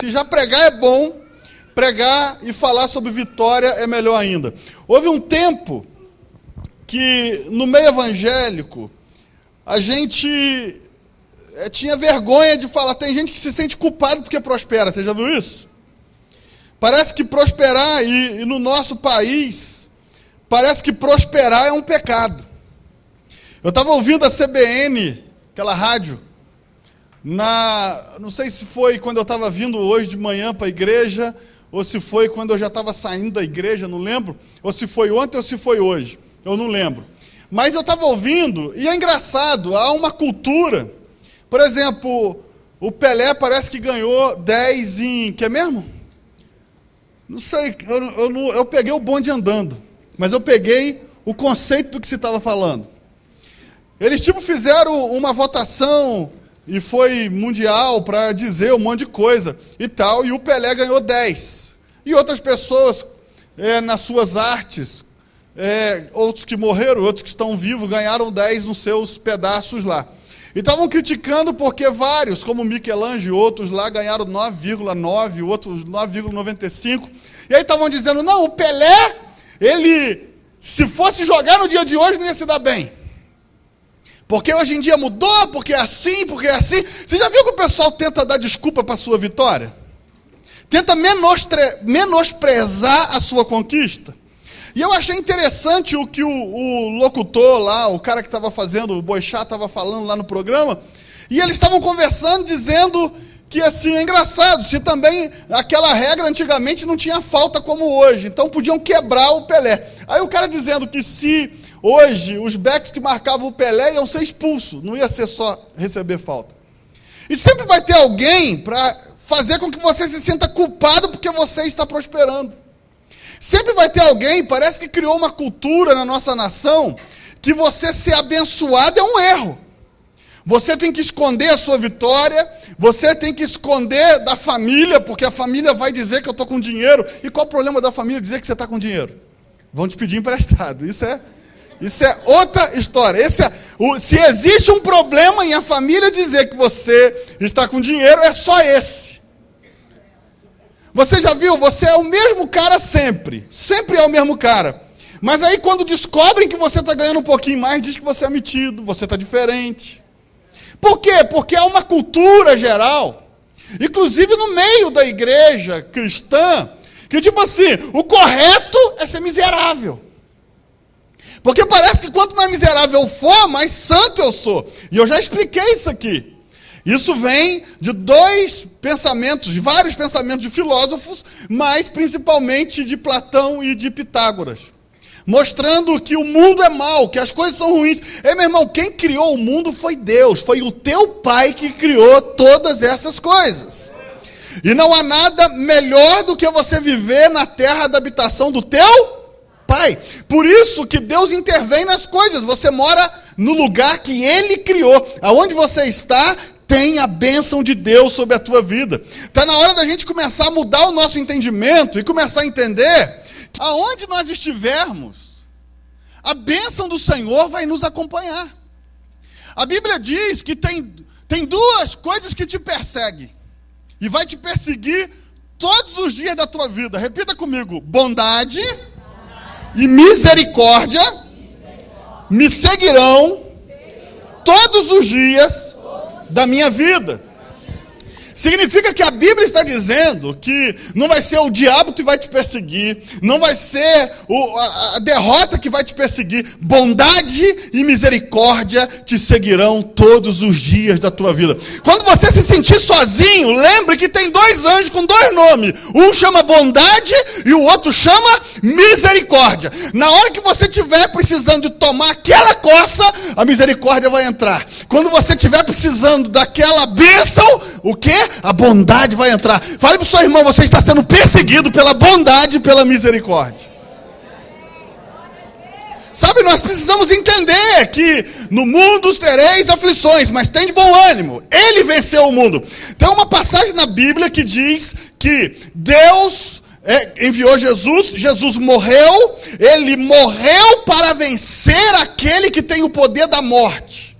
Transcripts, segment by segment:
Se já pregar é bom, pregar e falar sobre vitória é melhor ainda. Houve um tempo que no meio evangélico a gente tinha vergonha de falar. Tem gente que se sente culpado porque prospera. Você já viu isso? Parece que prosperar, e no nosso país, parece que prosperar é um pecado. Eu estava ouvindo a CBN, aquela rádio, não sei se foi quando eu estava vindo hoje de manhã para a igreja, ou se foi quando eu já estava saindo da igreja, não lembro, ou se foi ontem ou se foi hoje, eu não lembro. Mas eu estava ouvindo, e é engraçado, há uma cultura, por exemplo, o Pelé parece que ganhou 10 em, que é mesmo? Não sei, eu peguei o bonde andando, mas eu peguei o conceito do que se estava falando. Eles fizeram uma votação, e foi mundial para dizer um monte de coisa e tal, e o Pelé ganhou 10. E outras pessoas, nas suas artes, outros que morreram, outros que estão vivos, ganharam 10 nos seus pedaços lá. E estavam criticando porque vários, como Michelangelo e outros lá, ganharam 9,9, outros 9,95. E aí estavam dizendo, não, o Pelé, ele, se fosse jogar no dia de hoje, não ia se dar bem. Porque hoje em dia mudou, porque é assim, porque é assim. Você já viu que o pessoal tenta dar desculpa para a sua vitória? Tenta menosprezar a sua conquista? E eu achei interessante o que o locutor lá, o cara que estava fazendo, o Boixá estava falando lá no programa, e eles estavam conversando, dizendo que assim, é engraçado, se também aquela regra antigamente não tinha falta como hoje, então podiam quebrar o Pelé. Aí o cara dizendo que se hoje os backs que marcavam o Pelé iam ser expulsos, não ia ser só receber falta. E sempre vai ter alguém para fazer com que você se sinta culpado porque você está prosperando. Sempre vai ter alguém, parece que criou uma cultura na nossa nação, que você ser abençoado é um erro. Você tem que esconder a sua vitória, você tem que esconder da família, porque a família vai dizer que eu estou com dinheiro. E qual o problema da família dizer que você está com dinheiro? Vão te pedir emprestado. Isso é outra história. Se existe um problema em a família dizer que você está com dinheiro, é só esse. Você já viu? Você é o mesmo cara sempre. Sempre é o mesmo cara. Mas aí quando descobrem que você está ganhando um pouquinho mais, diz que você é metido, você está diferente. Por quê? Porque há uma cultura geral, inclusive no meio da igreja cristã, que tipo assim, o correto é ser miserável. Porque parece que quanto mais miserável eu for, mais santo eu sou. E eu já expliquei isso aqui. Isso vem de vários pensamentos de filósofos, mas principalmente de Platão e de Pitágoras. Mostrando que o mundo é mau, que as coisas são ruins. Meu irmão, quem criou o mundo foi Deus. Foi o teu pai que criou todas essas coisas. E não há nada melhor do que você viver na terra da habitação do teu Pai. Por isso que Deus intervém nas coisas. Você mora no lugar que Ele criou. Aonde você está, tem a bênção de Deus sobre a tua vida. Está na hora da gente começar a mudar o nosso entendimento e começar a entender que aonde nós estivermos, a bênção do Senhor vai nos acompanhar. A Bíblia diz que tem duas coisas que te perseguem. E vai te perseguir todos os dias da tua vida. Repita comigo. Bondade e misericórdia me seguirão todos os dias da minha vida. Significa que a Bíblia está dizendo que não vai ser o diabo que vai te perseguir, não vai ser a derrota que vai te perseguir. Bondade e misericórdia te seguirão todos os dias da tua vida. Quando você se sentir sozinho, lembre que tem 2 anjos com 2 nomes. Um chama bondade e o outro chama misericórdia. Na hora que você estiver precisando de tomar aquela coça, a misericórdia vai entrar. Quando você estiver precisando daquela bênção, o quê? A bondade vai entrar. Fale para o seu irmão, você está sendo perseguido pela bondade e pela misericórdia. Sabe, nós precisamos entender que no mundo tereis aflições, mas tem de bom ânimo. Ele venceu o mundo. Tem uma passagem na Bíblia que diz que Deus enviou Jesus, Jesus morreu, ele morreu para vencer aquele que tem o poder da morte.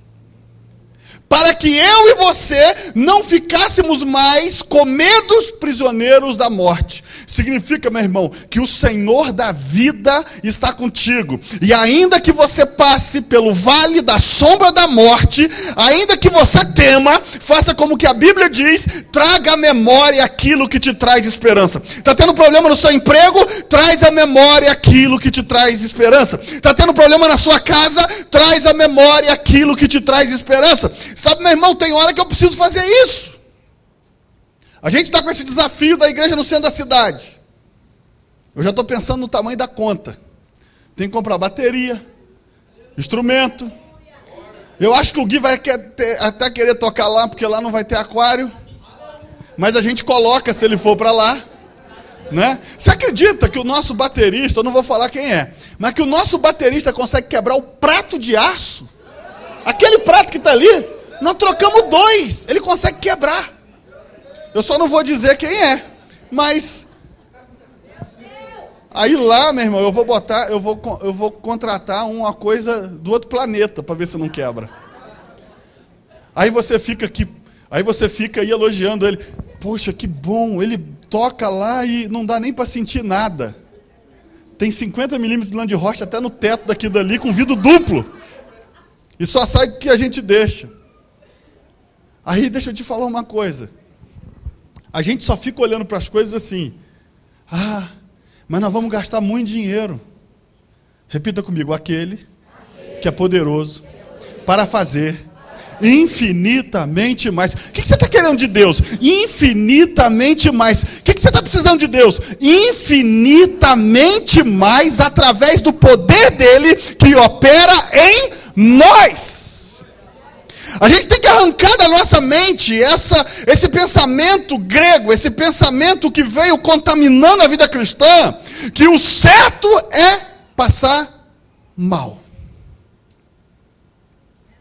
para que eu e você não ficássemos mais com medos prisioneiros da morte. Significa, meu irmão, que o Senhor da vida está contigo. E ainda que você passe pelo vale da sombra da morte, ainda que você tema, faça como que a Bíblia diz, traga à memória aquilo que te traz esperança. Está tendo problema no seu emprego? Traz à memória aquilo que te traz esperança. Está tendo problema na sua casa? Traz à memória aquilo que te traz esperança. Sabe, meu irmão, tem hora que eu preciso fazer isso. A gente está com esse desafio da igreja no centro da cidade. Eu já estou pensando no tamanho da conta. Tem que comprar bateria, instrumento. Eu acho que o Gui vai até querer tocar lá, porque lá não vai ter aquário. Mas a gente coloca se ele for para lá. Né? Você acredita que o nosso baterista, eu não vou falar quem é, mas que o nosso baterista consegue quebrar o prato de aço? Aquele prato que está ali, nós trocamos 2, ele consegue quebrar. Eu só não vou dizer quem é, mas aí lá, meu irmão, eu vou contratar uma coisa do outro planeta para ver se não quebra. Aí você fica aí elogiando ele. Poxa, que bom, ele toca lá e não dá nem para sentir nada. Tem 50 milímetros de lã de rocha até no teto daqui e dali, com vidro duplo. E só sai o que a gente deixa. Aí deixa eu te falar uma coisa. A gente só fica olhando para as coisas assim. Mas nós vamos gastar muito dinheiro. Repita comigo, aquele que é poderoso para fazer infinitamente mais. O que você está querendo de Deus? Infinitamente mais. O que você está precisando de Deus? Infinitamente mais através do poder dele que opera em nós. A gente tem que arrancar da nossa mente esse pensamento grego, esse pensamento que veio contaminando a vida cristã, que o certo é passar mal.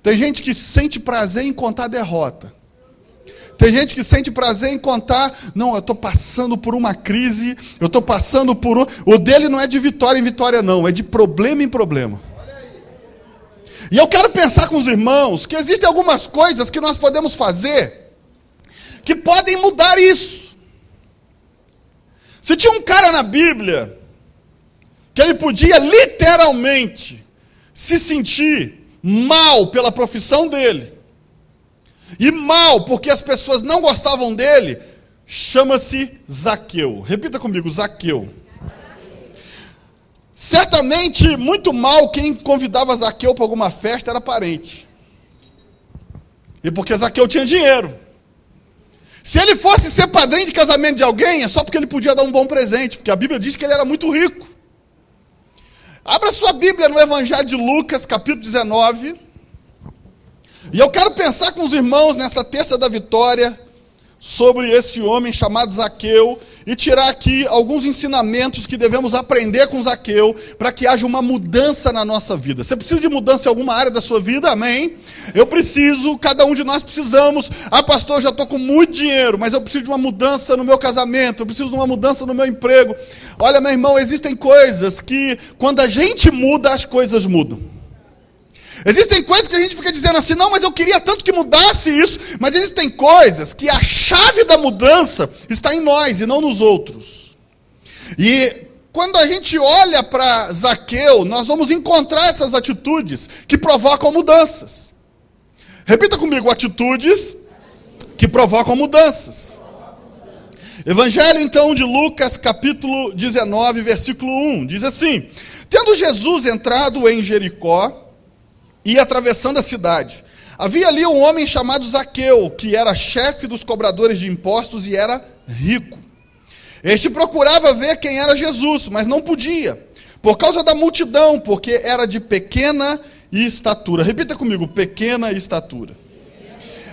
Tem gente que sente prazer em contar derrota. Tem gente que sente prazer em contar, não, eu estou passando por uma crise, eu estou passando por o dele não é de vitória em vitória não, é de problema em problema. E eu quero pensar com os irmãos que existem algumas coisas que nós podemos fazer que podem mudar isso. Se tinha um cara na Bíblia que ele podia literalmente se sentir mal pela profissão dele e mal porque as pessoas não gostavam dele, chama-se Zaqueu. Repita comigo, Zaqueu. Certamente, muito mal, quem convidava Zaqueu para alguma festa era parente. E porque Zaqueu tinha dinheiro. Se ele fosse ser padrinho de casamento de alguém, é só porque ele podia dar um bom presente, porque a Bíblia diz que ele era muito rico. Abra sua Bíblia no Evangelho de Lucas, capítulo 19. E eu quero pensar com os irmãos nesta terça da vitória sobre esse homem chamado Zaqueu e tirar aqui alguns ensinamentos que devemos aprender com Zaqueu para que haja uma mudança na nossa vida. Você precisa de mudança em alguma área da sua vida? Amém? Eu preciso, cada um de nós precisamos. Pastor, eu já estou com muito dinheiro, mas eu preciso de uma mudança no meu casamento, eu preciso de uma mudança no meu emprego. Olha, meu irmão, existem coisas que quando a gente muda, as coisas mudam. Existem coisas que a gente fica dizendo assim, não, mas eu queria tanto que mudasse isso, mas existem coisas que a chave da mudança está em nós e não nos outros. E quando a gente olha para Zaqueu, nós vamos encontrar essas atitudes que provocam mudanças. Repita comigo, atitudes que provocam mudanças. Evangelho então de Lucas, capítulo 19, versículo 1, diz assim: tendo Jesus entrado em Jericó, e atravessando a cidade, havia ali um homem chamado Zaqueu, que era chefe dos cobradores de impostos e era rico. Este procurava ver quem era Jesus, mas não podia, por causa da multidão, porque era de pequena estatura. Repita comigo, pequena estatura.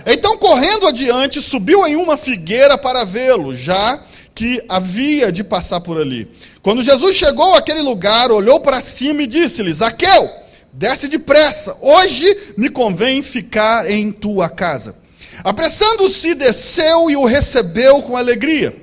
Então, correndo adiante, subiu em uma figueira para vê-lo, já que havia de passar por ali. Quando Jesus chegou àquele lugar, olhou para cima e disse-lhe: Zaqueu, desce depressa, hoje me convém ficar em tua casa. Apressando-se, desceu e o recebeu com alegria.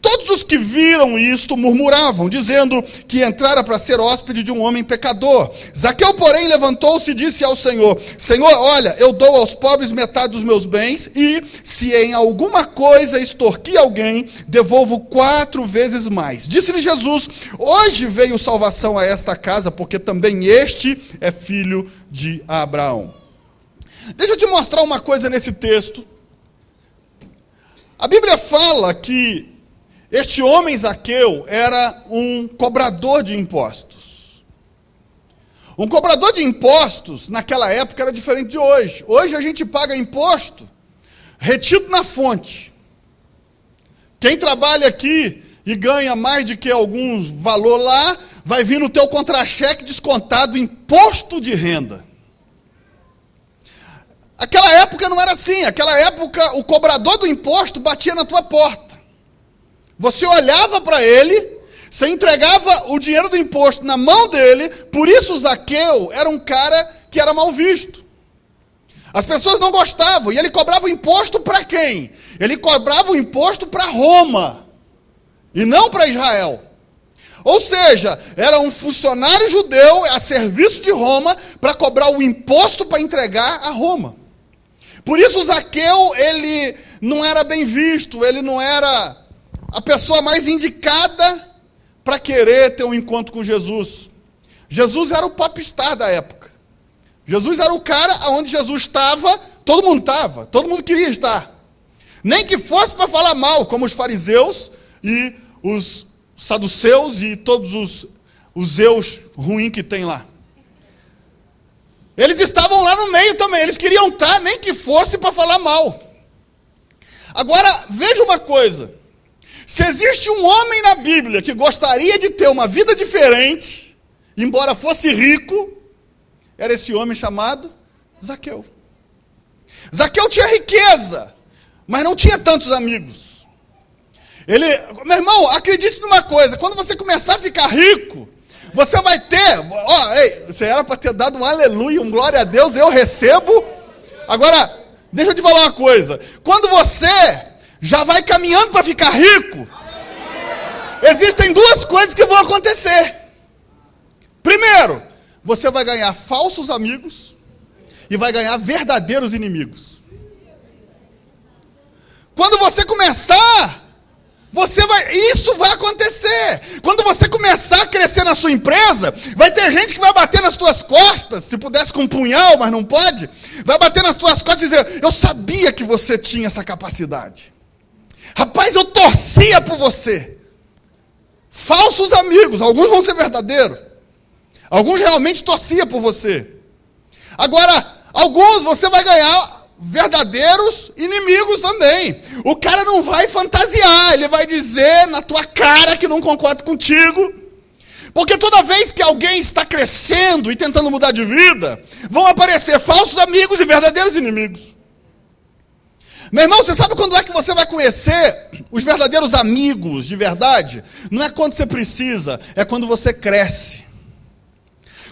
todos os que viram isto murmuravam, dizendo que entrara para ser hóspede de um homem pecador. Zaqueu, porém, levantou-se e disse ao Senhor: Senhor, olha, eu dou aos pobres metade dos meus bens, e se em alguma coisa extorqui alguém, devolvo 4 vezes mais. Disse-lhe Jesus: hoje veio salvação a esta casa, porque também este é filho de Abraão. Deixa eu te mostrar uma coisa nesse texto. A Bíblia fala que este homem Zaqueu era um cobrador de impostos. Um cobrador de impostos, naquela época, era diferente de hoje. Hoje a gente paga imposto retido na fonte. Quem trabalha aqui e ganha mais do que algum valor lá, vai vir no teu contra-cheque descontado imposto de renda. Aquela época não era assim. Aquela época o cobrador do imposto batia na tua porta. Você olhava para ele, você entregava o dinheiro do imposto na mão dele. Por isso Zaqueu era um cara que era mal visto. As pessoas não gostavam. E ele cobrava o imposto para quem? Ele cobrava o imposto para Roma e não para Israel. Ou seja, era um funcionário judeu a serviço de Roma para cobrar o imposto para entregar a Roma. Por isso Zaqueu, ele não era bem visto, ele não era a pessoa mais indicada para querer ter um encontro com Jesus. Jesus era o popstar da época. Jesus era o cara onde Jesus estava, todo mundo queria estar. Nem que fosse para falar mal, como os fariseus e os saduceus e todos os eus ruins que tem lá. Eles estavam lá no meio também, eles queriam estar, nem que fosse para falar mal. Agora, veja uma coisa. Se existe um homem na Bíblia que gostaria de ter uma vida diferente, embora fosse rico, era esse homem chamado Zaqueu. Zaqueu tinha riqueza, mas não tinha tantos amigos. Meu irmão, acredite numa coisa, quando você começar a ficar rico, você vai ter, você era para ter dado um aleluia, um glória a Deus, eu recebo. Agora, deixa eu te falar uma coisa, quando você já vai caminhando para ficar rico, existem 2 coisas que vão acontecer. Primeiro, você vai ganhar falsos amigos e vai ganhar verdadeiros inimigos. Quando você começar, isso vai acontecer. Quando você começar a crescer na sua empresa, vai ter gente que vai bater nas tuas costas, se pudesse com um punhal, mas não pode, vai bater nas tuas costas e dizer: eu sabia que você tinha essa capacidade. Rapaz, eu torcia por você. Falsos amigos, alguns vão ser verdadeiros. Alguns realmente torciam por você. Agora, alguns você vai ganhar verdadeiros inimigos também. O cara não vai fantasiar, ele vai dizer na tua cara que não concorda contigo. Porque toda vez que alguém está crescendo e tentando mudar de vida, vão aparecer falsos amigos e verdadeiros inimigos. Meu irmão, você sabe quando é que você vai conhecer os verdadeiros amigos de verdade? Não é quando você precisa, é quando você cresce.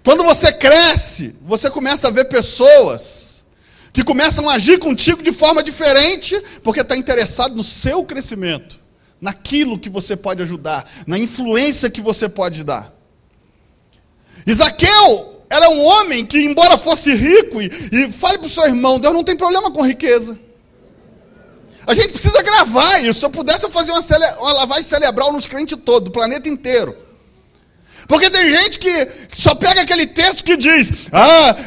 Quando você cresce, você começa a ver pessoas que começam a agir contigo de forma diferente, porque está interessado no seu crescimento, naquilo que você pode ajudar, na influência que você pode dar. Zaqueu era um homem que, embora fosse rico, e fale para o seu irmão, Deus não tem problema com riqueza. A gente precisa gravar isso. Se eu pudesse fazer uma lavagem cerebral nos crentes todos, do planeta inteiro. Porque tem gente que só pega aquele texto que diz: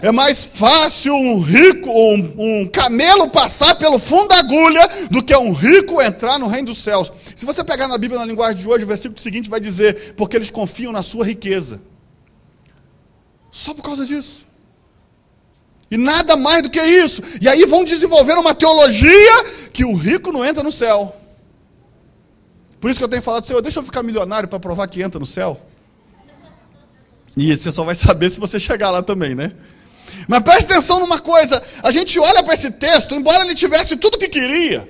é mais fácil um camelo passar pelo fundo da agulha do que um rico entrar no reino dos céus. Se você pegar na Bíblia, na linguagem de hoje, o versículo seguinte vai dizer: porque eles confiam na sua riqueza. Só por causa disso. E nada mais do que isso. E aí vão desenvolver uma teologia que o rico não entra no céu. Por isso que eu tenho falado: Senhor, deixa eu ficar milionário para provar que entra no céu. E você só vai saber se você chegar lá também, né? Mas preste atenção numa coisa. A gente olha para esse texto, embora ele tivesse tudo que queria,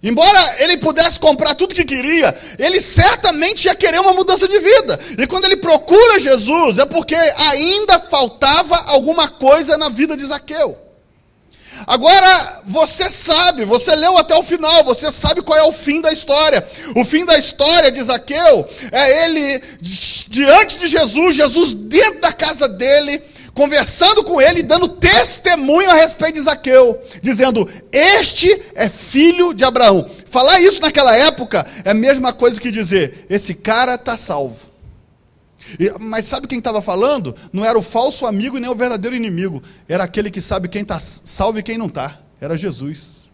embora ele pudesse comprar tudo que queria, ele certamente ia querer uma mudança de vida. E quando ele procura Jesus, é porque ainda faltava alguma coisa na vida de Zaqueu. Agora, você sabe, você leu até o final, você sabe qual é o fim da história. O fim da história de Zaqueu é ele diante de Jesus, Jesus dentro da casa dele, conversando com ele, dando testemunho a respeito de Zaqueu, dizendo, este é filho de Abraão. Falar isso naquela época é a mesma coisa que dizer, esse cara está salvo. Mas sabe quem estava falando? Não era o falso amigo e nem o verdadeiro inimigo. Era aquele que sabe quem está salvo e quem não está. Era Jesus.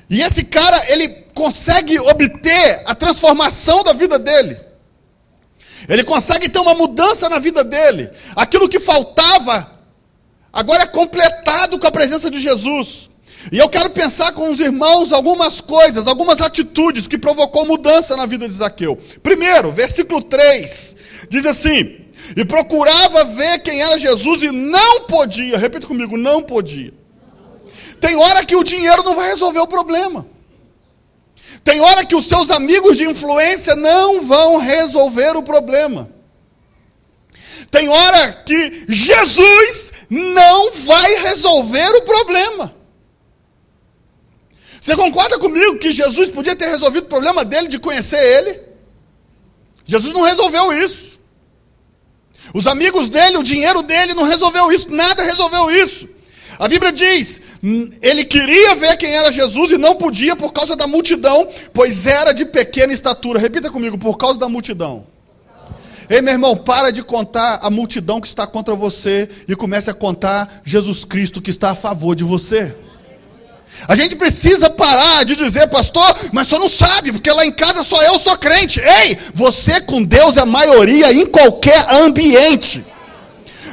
E esse cara, ele consegue obter a transformação da vida dele. Ele consegue ter uma mudança na vida dele. Aquilo que faltava, agora é completado com a presença de Jesus. E eu quero pensar com os irmãos algumas coisas, algumas atitudes que provocou mudança na vida de Zaqueu. Primeiro, versículo 3, diz assim, e procurava ver quem era Jesus e não podia, repita comigo, não podia. Tem hora que o dinheiro não vai resolver o problema. Tem hora que os seus amigos de influência não vão resolver o problema. Tem hora que Jesus não vai resolver o problema. Você concorda comigo que Jesus podia ter resolvido o problema dele de conhecer ele? Jesus não resolveu isso. Os amigos dele, o dinheiro dele não resolveu isso, nada resolveu isso. A Bíblia diz, ele queria ver quem era Jesus e não podia por causa da multidão, pois era de pequena estatura. Repita comigo, por causa da multidão. Ei, meu irmão, para de contar a multidão que está contra você e comece a contar Jesus Cristo que está a favor de você. A gente precisa parar de dizer, pastor, mas você não sabe, porque lá em casa só eu sou crente. Ei, você com Deus é maioria em qualquer ambiente.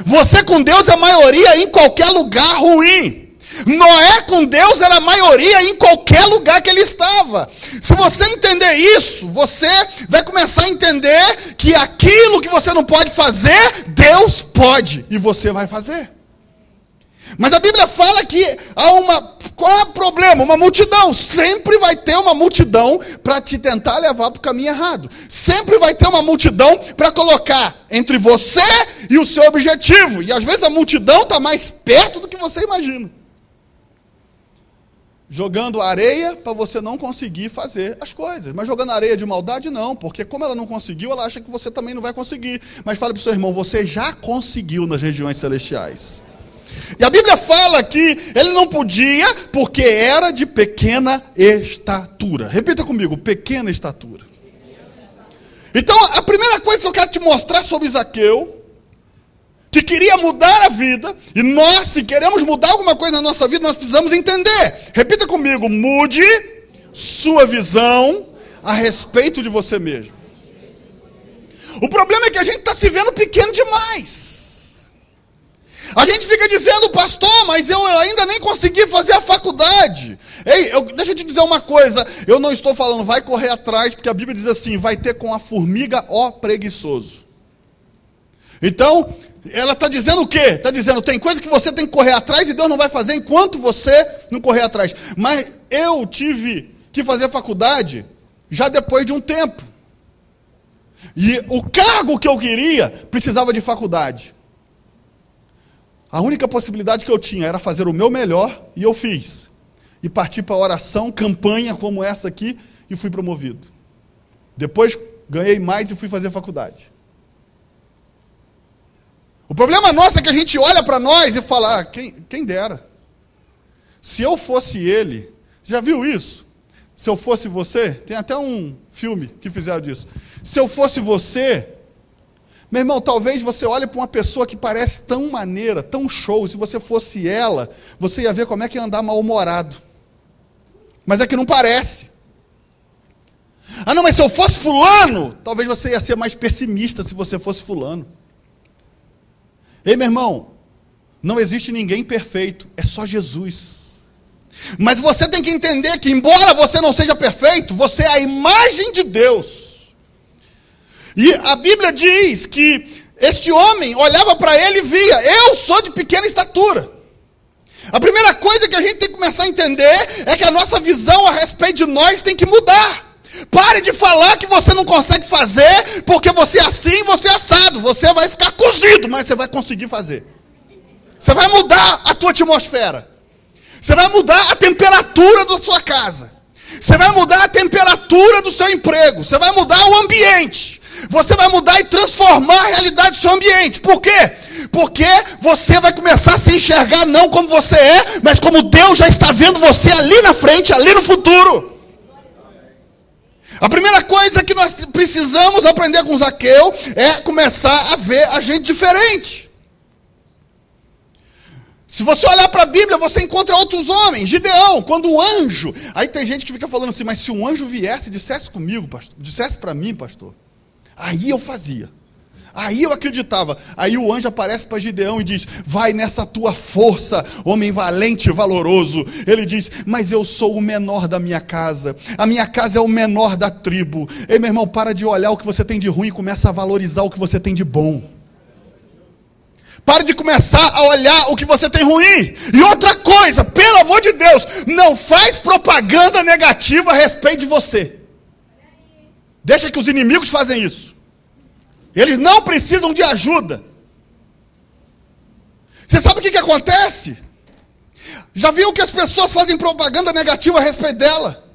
Você com Deus é maioria em qualquer lugar ruim. Noé com Deus era maioria em qualquer lugar que ele estava. Se você entender isso, você vai começar a entender que aquilo que você não pode fazer, Deus pode, e você vai fazer. Mas a Bíblia fala que qual é o problema? Uma multidão. Sempre vai ter uma multidão para te tentar levar para o caminho errado. Sempre vai ter uma multidão para colocar entre você e o seu objetivo. E às vezes a multidão está mais perto do que você imagina. Jogando areia para você não conseguir fazer as coisas. Mas jogando areia de maldade não, porque como ela não conseguiu, ela acha que você também não vai conseguir. Mas fala para o seu irmão, você já conseguiu nas regiões celestiais. E a Bíblia fala que ele não podia porque era de pequena estatura. Repita comigo, pequena estatura. Então, a primeira coisa que eu quero te mostrar sobre Zaqueu, que queria mudar a vida, e nós, se queremos mudar alguma coisa na nossa vida, nós precisamos entender. Repita comigo, mude sua visão a respeito de você mesmo. O problema é que a gente está se vendo pequeno demais. A gente fica dizendo, pastor, mas eu ainda nem consegui fazer a faculdade. Ei, deixa eu te dizer uma coisa, eu não estou falando, vai correr atrás, porque a Bíblia diz assim, vai ter com a formiga, ó preguiçoso. Então, ela está dizendo o quê? Está dizendo, tem coisa que você tem que correr atrás e Deus não vai fazer enquanto você não correr atrás. Mas eu tive que fazer a faculdade já depois de um tempo. E o cargo que eu queria precisava de faculdade. A única possibilidade que eu tinha era fazer o meu melhor, e eu fiz. E parti para a oração, campanha como essa aqui, e fui promovido. Depois ganhei mais e fui fazer faculdade. O problema nosso é que a gente olha para nós e fala, quem dera. Se eu fosse ele, já viu isso? Se eu fosse você, tem até um filme que fizeram disso. Se eu fosse você... Meu irmão, talvez você olhe para uma pessoa que parece tão maneira, tão show, se você fosse ela, você ia ver como é que ia andar mal-humorado. Mas é que não parece. Ah não, mas se eu fosse fulano, talvez você ia ser mais pessimista se você fosse fulano. Ei, meu irmão, não existe ninguém perfeito, é só Jesus. Mas você tem que entender que, embora você não seja perfeito, você é a imagem de Deus. E a Bíblia diz que este homem olhava para ele e via, eu sou de pequena estatura. A primeira coisa que a gente tem que começar a entender é que a nossa visão a respeito de nós tem que mudar. Pare de falar que você não consegue fazer, porque você é assim, você é assado. Você vai ficar cozido, mas você vai conseguir fazer. Você vai mudar a tua atmosfera. Você vai mudar a temperatura da sua casa. Você vai mudar a temperatura do seu emprego. Você vai mudar o ambiente. Você vai mudar e transformar a realidade do seu ambiente. Por quê? Porque você vai começar a se enxergar não como você é, mas como Deus já está vendo você ali na frente, ali no futuro. A primeira coisa que nós precisamos aprender com Zaqueu é começar a ver a gente diferente. Se você olhar para a Bíblia, você encontra outros homens. Gideão, quando o anjo... Aí tem gente que fica falando assim, mas se um anjo viesse e dissesse comigo, pastor, dissesse para mim, pastor, aí eu fazia. Aí eu acreditava. Aí o anjo aparece para Gideão e diz, vai nessa tua força, homem valente e valoroso. Ele diz, mas eu sou o menor da minha casa. A minha casa é o menor da tribo. Ei, meu irmão, para de olhar o que você tem de ruim e começa a valorizar o que você tem de bom. Pare de começar a olhar o que você tem ruim. E outra coisa, pelo amor de Deus, não faz propaganda negativa a respeito de você. Deixa que os inimigos fazem isso. Eles não precisam de ajuda. Você sabe o que acontece? Já viu que as pessoas fazem propaganda negativa a respeito dela?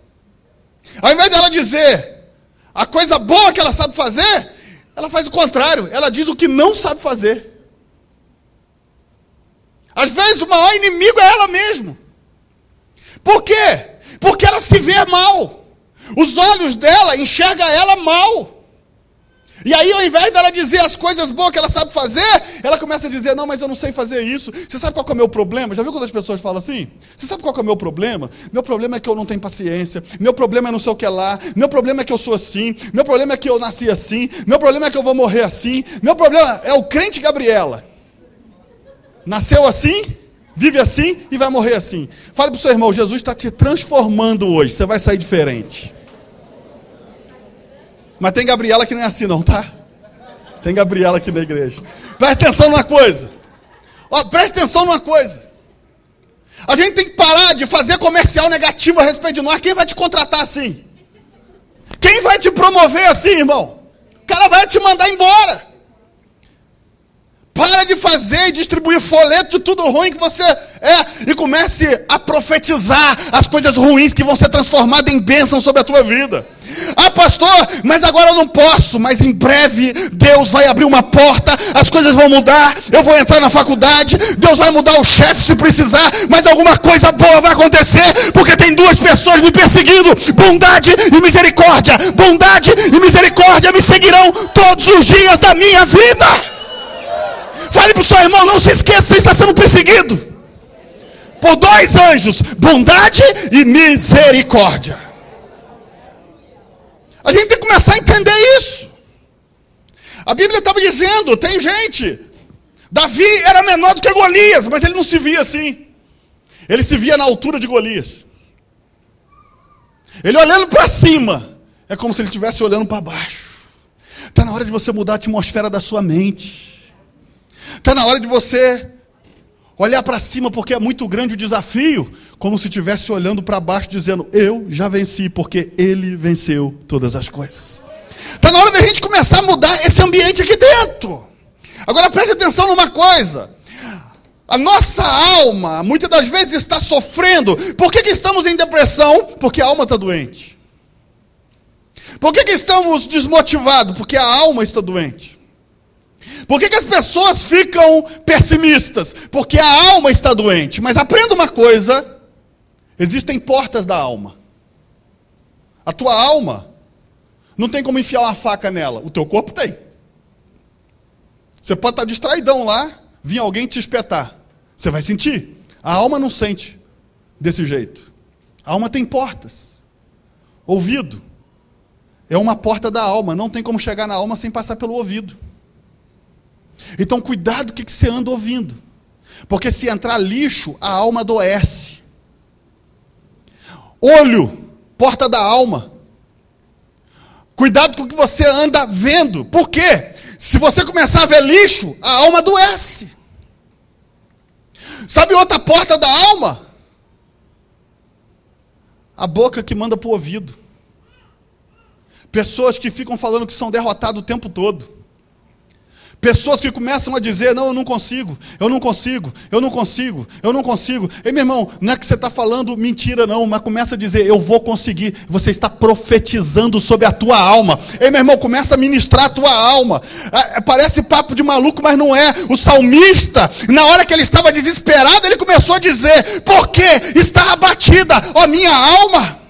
Ao invés dela dizer a coisa boa que ela sabe fazer, ela faz o contrário. Ela diz o que não sabe fazer. Às vezes o maior inimigo é ela mesma. Por quê? Porque ela se vê mal. Os olhos dela enxergam ela mal. E aí, ao invés dela dizer as coisas boas que ela sabe fazer, ela começa a dizer, não, mas eu não sei fazer isso. Você sabe qual que é o meu problema? Já viu quando as pessoas falam assim? Você sabe qual que é o meu problema? Meu problema é que eu não tenho paciência. Meu problema é não sei o que lá. Meu problema é que eu sou assim. Meu problema é que eu nasci assim. Meu problema é que eu vou morrer assim. Meu problema é o crente Gabriela. Nasceu assim, vive assim e vai morrer assim. Fale para o seu irmão, Jesus está te transformando hoje. Você vai sair diferente. Mas tem Gabriela que não é assim não, tá? Tem Gabriela aqui na igreja. Presta atenção numa coisa. Presta atenção numa coisa. A gente tem que parar de fazer comercial negativo a respeito de nós. Quem vai te contratar assim? Quem vai te promover assim, irmão? O cara vai te mandar embora. Para de fazer e distribuir folheto de tudo ruim que você é e comece a profetizar as coisas ruins que vão ser transformadas em bênção sobre a tua vida. Ah, pastor, mas agora eu não posso. Mas em breve Deus vai abrir uma porta, as coisas vão mudar, eu vou entrar na faculdade, Deus vai mudar o chefe se precisar, mas alguma coisa boa vai acontecer, porque tem duas pessoas me perseguindo, bondade e misericórdia. Bondade e misericórdia me seguirão todos os dias da minha vida. Fale para o seu irmão, não se esqueça, você está sendo perseguido por dois anjos, bondade e misericórdia. A gente tem que começar a entender isso. A Bíblia estava dizendo, tem gente, Davi era menor do que Golias, mas ele não se via assim. Ele se via na altura de Golias. Ele olhando para cima, é como se ele estivesse olhando para baixo. Está na hora de você mudar a atmosfera da sua mente. Está na hora de você olhar para cima, porque é muito grande o desafio, como se estivesse olhando para baixo, dizendo, eu já venci, porque Ele venceu todas as coisas. Está na hora da gente começar a mudar esse ambiente aqui dentro. Agora preste atenção numa coisa. A nossa alma, muitas das vezes, está sofrendo. Por que estamos em depressão? Porque a alma está doente. Por que estamos desmotivados? Porque a alma está doente. Por que as pessoas ficam pessimistas? Porque a alma está doente. Mas aprenda uma coisa, existem portas da alma. A tua alma não tem como enfiar uma faca nela, o teu corpo tem. Você pode estar distraidão lá, vir alguém te espetar. Você vai sentir. A alma não sente desse jeito. A alma tem portas. Ouvido é uma porta da alma, não tem como chegar na alma sem passar pelo ouvido. Então cuidado com o que você anda ouvindo, porque se entrar lixo, a alma adoece. Olho, porta da alma. Cuidado com o que você anda vendo, por quê? Se você começar a ver lixo, a alma adoece. Sabe outra porta da alma? A boca que manda para o ouvido. Pessoas que ficam falando que são derrotadas o tempo todo. Pessoas que começam a dizer, não, eu não consigo. Ei, meu irmão, não é que você está falando mentira não, mas começa a dizer, eu vou conseguir. Você está profetizando sobre a tua alma. Ei, meu irmão, começa a ministrar a tua alma. Parece papo de maluco, mas não é. O salmista, na hora que ele estava desesperado, ele começou a dizer, porque está abatida a minha alma.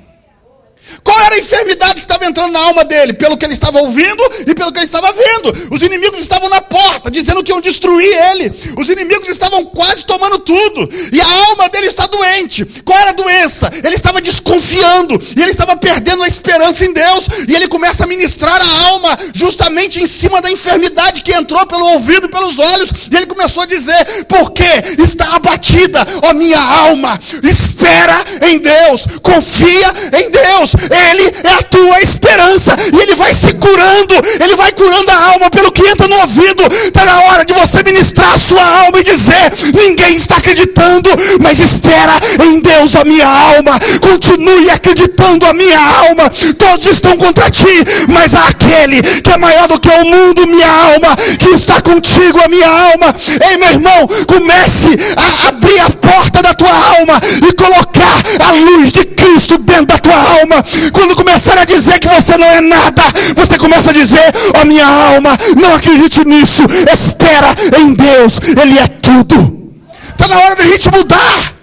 Qual era a enfermidade que estava entrando na alma dele? Pelo que ele estava ouvindo e pelo que ele estava vendo. Os inimigos estavam na porta, dizendo que iam destruir ele. Os inimigos estavam quase tomando tudo. E a alma dele está doente. Qual era a doença? Ele estava desconfiando. E ele estava perdendo a esperança em Deus. E ele começa a ministrar a alma justamente em cima da enfermidade que entrou pelo ouvido e pelos olhos. E ele começou a dizer, porque está abatida a minha alma. Espera em Deus. Confia em Deus. Ele é a tua esperança, e Ele vai se curando, Ele vai curando a alma pelo que entra no ouvido. Está na hora de você ministrar a sua alma e dizer, ninguém está acreditando, mas espera em Deus a minha alma, continue acreditando a minha alma, todos estão contra ti, mas há aquele que é maior do que o mundo, minha alma, que está contigo a minha alma. Ei, meu irmão, comece a abrir a porta da tua alma e colocar a luz de Cristo dentro da tua alma. Quando começar a dizer que você não é nada, você começa a dizer, ó minha alma, não acredite nisso, espera em Deus, Ele é tudo. Está na hora da gente mudar.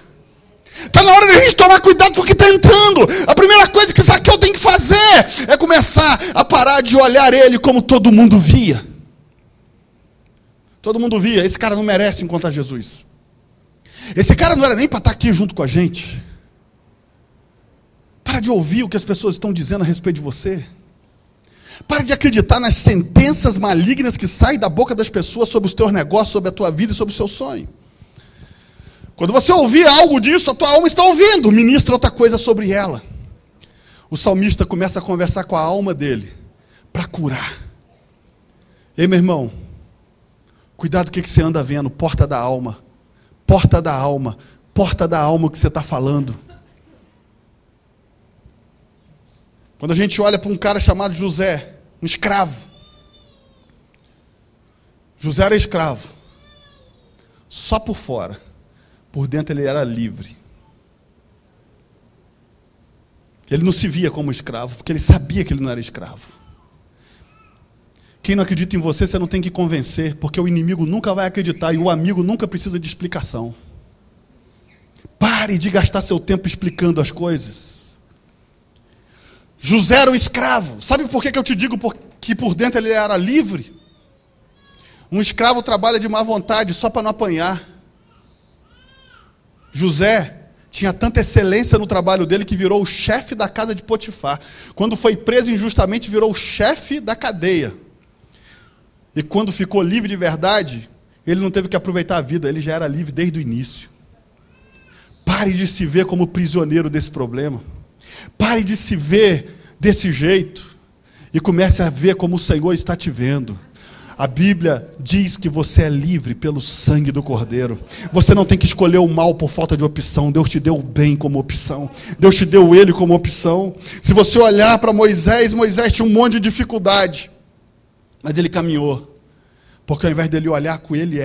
Está na hora da gente tomar cuidado com o que está entrando. A primeira coisa que Zaqueu tem que fazer é começar a parar de olhar ele como todo mundo via. Todo mundo via, esse cara não merece encontrar Jesus. Esse cara não era nem para estar aqui junto com a gente. Para de ouvir o que as pessoas estão dizendo a respeito de você. Para de acreditar nas sentenças malignas que saem da boca das pessoas sobre os teus negócios, sobre a tua vida e sobre o seu sonho. Quando você ouvir algo disso, a tua alma está ouvindo. Ministra outra coisa sobre ela. O salmista começa a conversar com a alma dele para curar. Ei, meu irmão, cuidado com o que você anda vendo. Porta da alma. Porta da alma. Porta da alma o que você está falando. Quando a gente olha para um cara chamado José, um escravo. José era escravo. Só por fora. Por dentro ele era livre. Ele não se via como escravo, porque ele sabia que ele não era escravo. Quem não acredita em você, você não tem que convencer, porque o inimigo nunca vai acreditar e o amigo nunca precisa de explicação. Pare de gastar seu tempo explicando as coisas. José era um escravo. Sabe por que eu te digo que por dentro ele era livre? Um escravo trabalha de má vontade só para não apanhar. José tinha tanta excelência no trabalho dele que virou o chefe da casa de Potifar. Quando foi preso injustamente, virou o chefe da cadeia. E quando ficou livre de verdade, ele não teve que aproveitar a vida, ele já era livre desde o início. Pare de se ver como prisioneiro desse problema. Pare de se ver desse jeito e comece a ver como o Senhor está te vendo. A Bíblia diz que você é livre pelo sangue do Cordeiro. Você não tem que escolher o mal por falta de opção. Deus te deu o bem como opção. Deus te deu ele como opção. Se você olhar para Moisés, Moisés tinha um monte de dificuldade, mas ele caminhou, porque ao invés dele olhar com ele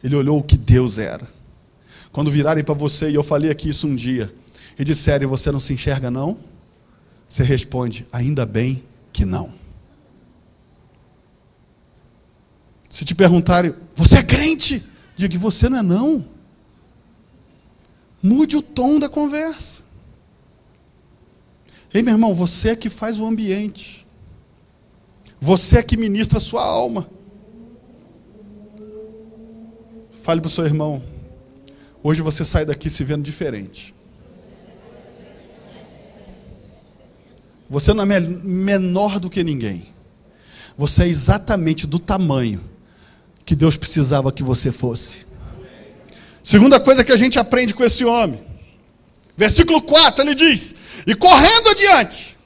ele olhou o que Deus era. Quando virarem para você, e eu falei aqui isso um dia, e disserem, você não se enxerga não? Você responde, ainda bem que não. Se te perguntarem, você é crente? Diga que você não é não. Mude o tom da conversa. Ei, meu irmão, você é que faz o ambiente. Você é que ministra a sua alma. Fale para o seu irmão, hoje você sai daqui se vendo diferente. Você não é menor do que ninguém. Você é exatamente do tamanho que Deus precisava que você fosse. Segunda coisa que a gente aprende com esse homem. Versículo 4, ele diz, e correndo adiante,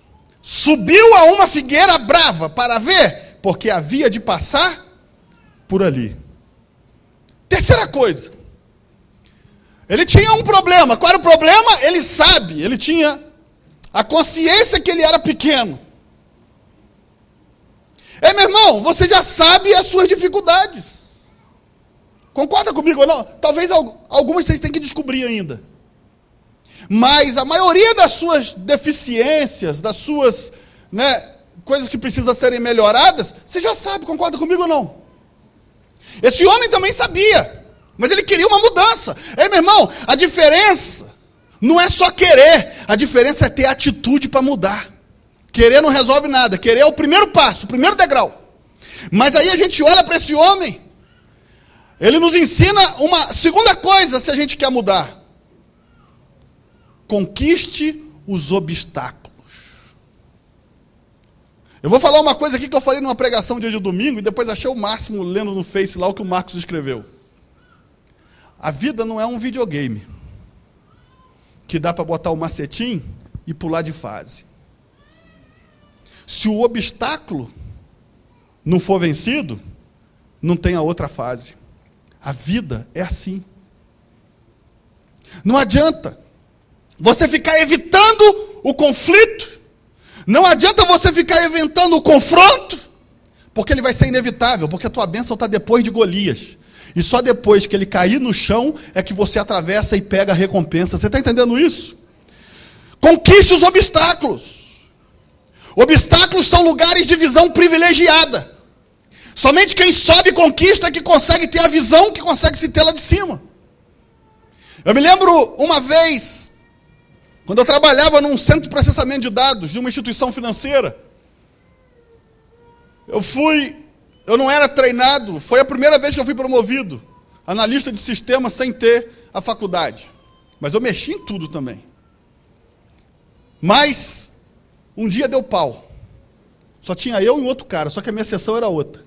subiu a uma figueira brava para ver, porque havia de passar por ali. Terceira coisa. Ele tinha um problema. Qual era o problema? Ele sabe, ele tinha a consciência que ele era pequeno. Ei, meu irmão, você já sabe as suas dificuldades. Concorda comigo ou não? Talvez algumas vocês tenham que descobrir ainda. Mas a maioria das suas deficiências, das suas, coisas que precisam serem melhoradas, você já sabe, concorda comigo ou não? Esse homem também sabia, mas ele queria uma mudança. Ei, meu irmão, a diferença não é só querer, a diferença é ter atitude para mudar. Querer não resolve nada, querer é o primeiro passo, o primeiro degrau. Mas aí a gente olha para esse homem, ele nos ensina uma segunda coisa se a gente quer mudar. Conquiste os obstáculos. Eu vou falar uma coisa aqui que eu falei numa pregação dia de domingo, e depois achei o máximo lendo no Face lá o que o Marcos escreveu. A vida não é um videogame, que dá para botar o macetinho e pular de fase. Se o obstáculo não for vencido, não tem a outra fase. A vida é assim. Não adianta você ficar evitando o conflito, não adianta você ficar evitando o confronto, porque ele vai ser inevitável, porque a tua bênção está depois de Golias. E só depois que ele cair no chão é que você atravessa e pega a recompensa. Você está entendendo isso? Conquiste os obstáculos. Obstáculos são lugares de visão privilegiada. Somente quem sobe e conquista é que consegue ter a visão, que consegue se ter lá de cima. Eu me lembro uma vez, quando eu trabalhava num centro de processamento de dados de uma instituição financeira. Eu não era treinado, foi a primeira vez que eu fui promovido, analista de sistema sem ter a faculdade. Mas eu mexi em tudo também. Mas um dia deu pau. Só tinha eu e um outro cara, só que a minha sessão era outra.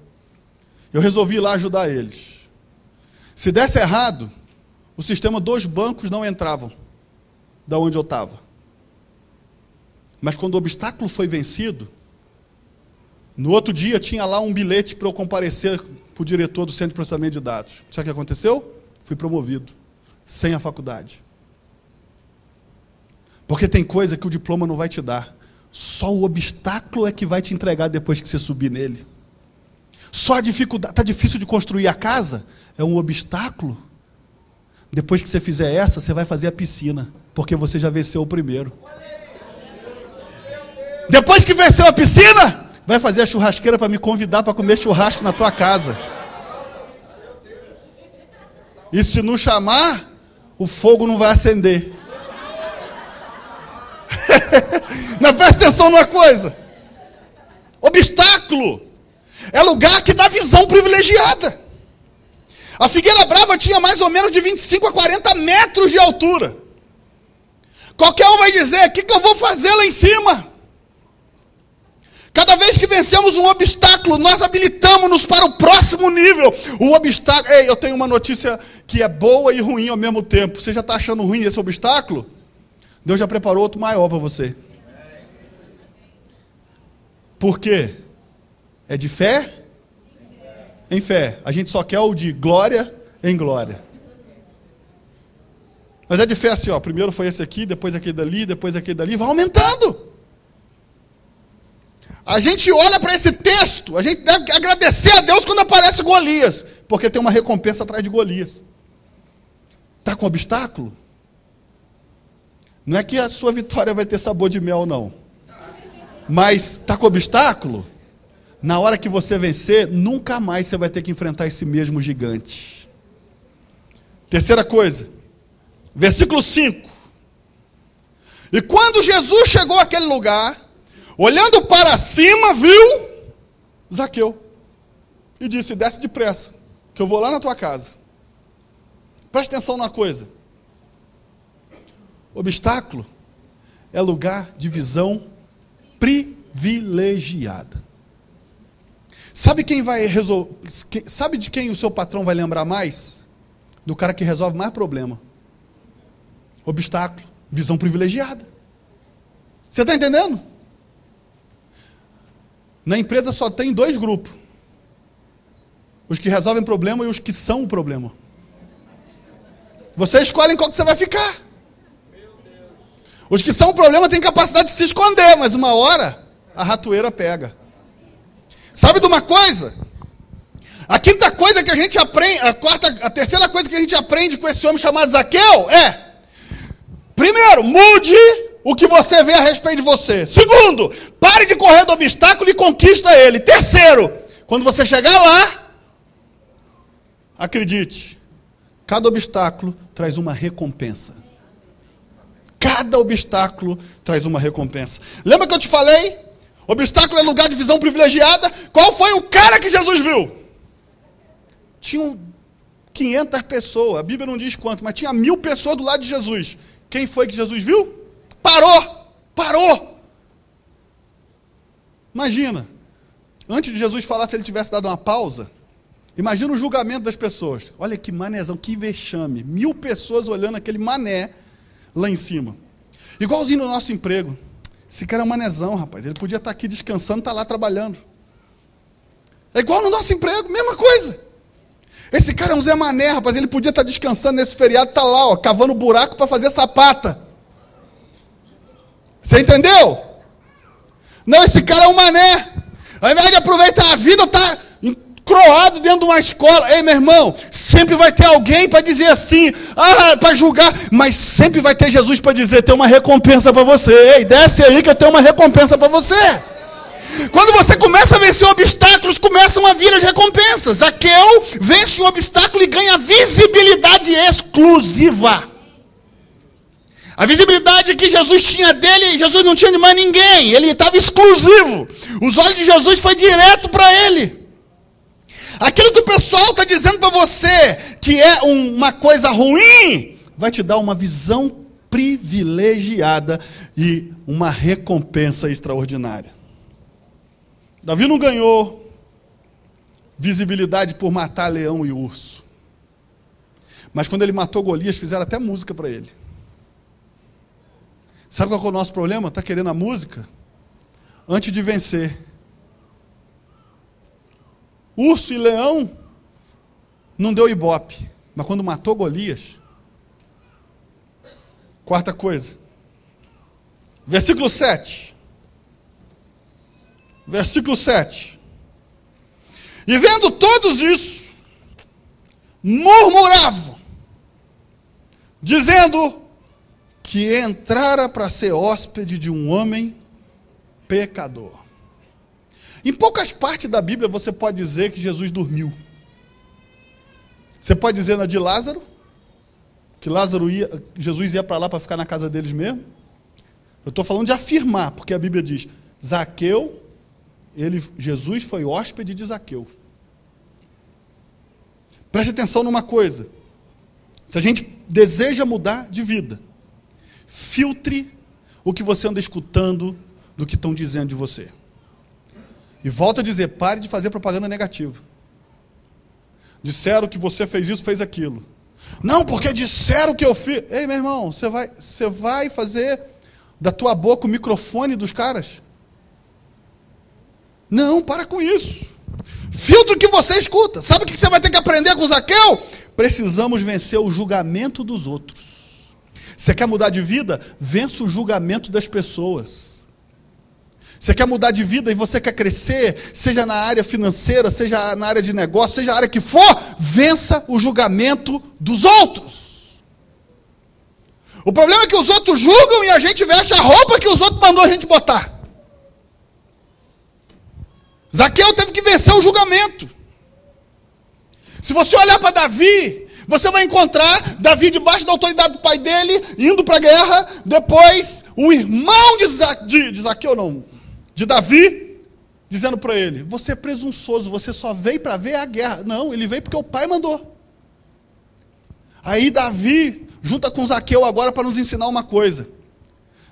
Eu resolvi ir lá ajudar eles. Se desse errado, o sistema dos bancos não entravam da onde eu estava. Mas quando o obstáculo foi vencido, no outro dia tinha lá um bilhete para eu comparecer para o diretor do centro de processamento de dados. Sabe o que aconteceu? Fui promovido, sem a faculdade. Porque tem coisa que o diploma não vai te dar. Só o obstáculo é que vai te entregar depois que você subir nele. Só a dificuldade, está difícil de construir a casa, é um obstáculo. Depois que você fizer essa, você vai fazer a piscina, porque você já venceu o primeiro. Depois que venceu a piscina, vai fazer a churrasqueira para me convidar para comer churrasco na tua casa. E se não chamar, o fogo não vai acender. Não, presta atenção numa coisa. Obstáculo é lugar que dá visão privilegiada. A Figueira Brava tinha mais ou menos de 25 a 40 metros de altura. Qualquer um vai dizer, o que eu vou fazer lá em cima? Cada vez que vencemos um obstáculo, nós habilitamos-nos para o próximo nível. O obstáculo... Ei, eu tenho uma notícia que é boa e ruim ao mesmo tempo. Você já está achando ruim esse obstáculo? Deus já preparou outro maior para você. Por quê? É de fé? Em fé. A gente só quer o de glória em glória. Mas é de fé assim, ó. Primeiro foi esse aqui, depois aquele dali, depois aquele dali. Vai aumentando. A gente olha para esse texto, a gente deve agradecer a Deus quando aparece Golias. Porque tem uma recompensa atrás de Golias. Está com obstáculo? Não é que a sua vitória vai ter sabor de mel, não. Mas está com obstáculo? Na hora que você vencer, nunca mais você vai ter que enfrentar esse mesmo gigante. Terceira coisa, versículo 5. E quando Jesus chegou àquele lugar, olhando para cima, viu Zaqueu. E disse, desce depressa, que eu vou lá na tua casa. Presta atenção numa coisa. Obstáculo é lugar de visão privilegiada. Sabe quem vai resolver? Sabe de quem o seu patrão vai lembrar mais? Do cara que resolve mais problema. Obstáculo, visão privilegiada. Você está entendendo? Na empresa só tem 2 grupos. Os que resolvem problema e os que são o problema. Você escolhe em qual que você vai ficar. Os que são o problema têm capacidade de se esconder, mas uma hora a ratoeira pega. Sabe de uma coisa? A quinta coisa que a gente aprende, a terceira coisa que a gente aprende com esse homem chamado Zaqueu é: primeiro, mude o que você vê a respeito de você. Segundo, pare de correr do obstáculo e conquista ele. Terceiro, quando você chegar lá, acredite, cada obstáculo traz uma recompensa. Cada obstáculo traz uma recompensa. Lembra que eu te falei? Obstáculo é lugar de visão privilegiada. Qual foi o cara que Jesus viu? Tinham 500 pessoas, a Bíblia não diz quanto, mas tinha 1000 pessoas do lado de Jesus. Quem foi que Jesus viu? Parou. Imagina, antes de Jesus falar, se ele tivesse dado uma pausa, imagina o julgamento das pessoas. Olha que manézão, que vexame. 1000 pessoas olhando aquele mané lá em cima. Igualzinho no nosso emprego. Esse cara é um manézão, rapaz. Ele podia estar aqui descansando, está lá trabalhando. É igual no nosso emprego, mesma coisa. Esse cara é um Zé Mané, rapaz. Ele podia estar descansando nesse feriado, está lá, ó, cavando buraco para fazer sapata. Você entendeu? Não, esse cara é um mané. Ao invés de aproveitar a vida, está encroado dentro de uma escola. Ei, meu irmão, sempre vai ter alguém para dizer assim, para julgar, mas sempre vai ter Jesus para dizer, tem uma recompensa para você. Ei, desce aí que eu tenho uma recompensa para você. Quando você começa a vencer obstáculos, começam a vir as recompensas. Zaqueu vence um obstáculo e ganha visibilidade exclusiva. A visibilidade que Jesus tinha dele, Jesus não tinha de mais ninguém. Ele estava exclusivo. Os olhos de Jesus foi direto para ele. Aquilo que o pessoal está dizendo para você que é uma coisa ruim, vai te dar uma visão privilegiada e uma recompensa extraordinária. Davi não ganhou visibilidade por matar leão e urso. Mas quando ele matou Golias, fizeram até música para ele. Sabe qual é o nosso problema? Está querendo a música antes de vencer. Urso e leão não deu ibope. Mas quando matou Golias... Quarta coisa. Versículo 7. Versículo 7. E vendo todos isso, murmuravam, dizendo que entrara para ser hóspede de um homem pecador. Em poucas partes da Bíblia você pode dizer que Jesus dormiu. Você pode dizer na de Lázaro, que Jesus ia para lá para ficar na casa deles mesmo. Eu estou falando de afirmar, porque a Bíblia diz, Zaqueu, Jesus foi hóspede de Zaqueu. Preste atenção numa coisa. Se a gente deseja mudar de vida, filtre o que você anda escutando do que estão dizendo de você. E volto a dizer, pare de fazer propaganda negativa. Disseram que você fez isso, fez aquilo. Não, porque disseram que eu fiz. Ei, meu irmão, você vai fazer da tua boca o microfone dos caras? Não, para com isso. Filtra o que você escuta. Sabe o que você vai ter que aprender com Zaqueu? Precisamos vencer o julgamento dos outros. Você quer mudar de vida? Vença o julgamento das pessoas. Você quer mudar de vida e você quer crescer, seja na área financeira, seja na área de negócio, seja a área que for, vença o julgamento dos outros. O problema é que os outros julgam e a gente veste a roupa que os outros mandou a gente botar. Zaqueu teve que vencer o julgamento. Se você olhar para Davi, você vai encontrar Davi debaixo da autoridade do pai dele, indo para a guerra, depois o irmão de Davi, dizendo para ele, você é presunçoso, você só veio para ver a guerra. Não, ele veio porque o pai mandou. Aí Davi junta com Zaqueu agora para nos ensinar uma coisa.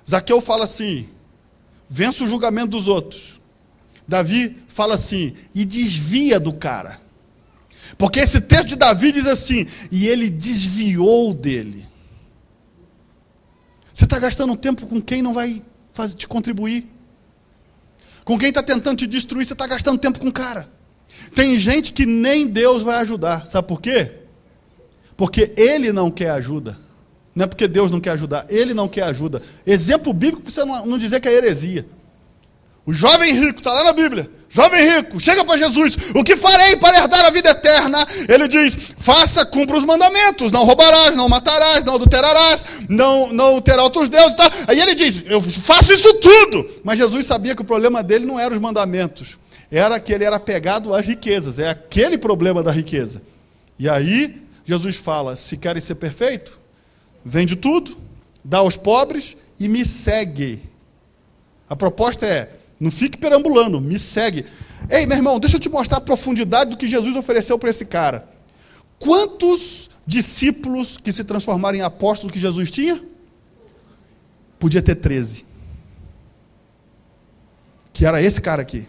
Zaqueu fala assim, vença o julgamento dos outros. Davi fala assim, e desvia do cara. Porque esse texto de Davi diz assim, e ele desviou dele. Você está gastando tempo com quem não vai te contribuir. Com quem está tentando te destruir, você está gastando tempo com o cara. Tem gente que nem Deus vai ajudar. Sabe por quê? Porque ele não quer ajuda. Não é porque Deus não quer ajudar, ele não quer ajuda. Exemplo bíblico para você não dizer que é heresia. O jovem rico, está lá na Bíblia, Jovem rico, chega para Jesus, o que farei para herdar a vida eterna? Ele diz, cumpra os mandamentos, não roubarás, não matarás, não adulterarás, não terá outros deuses e tal. Aí ele diz, eu faço isso tudo. Mas Jesus sabia que o problema dele não eram os mandamentos, era que ele era apegado às riquezas, é aquele problema da riqueza. E aí Jesus fala, se querem ser perfeito, vende tudo, dá aos pobres e me segue. A proposta é, não fique perambulando, me segue. Ei, meu irmão, deixa eu te mostrar a profundidade do que Jesus ofereceu para esse cara. Quantos discípulos que se transformaram em apóstolos que Jesus tinha? Podia ter 13. Que era esse cara aqui.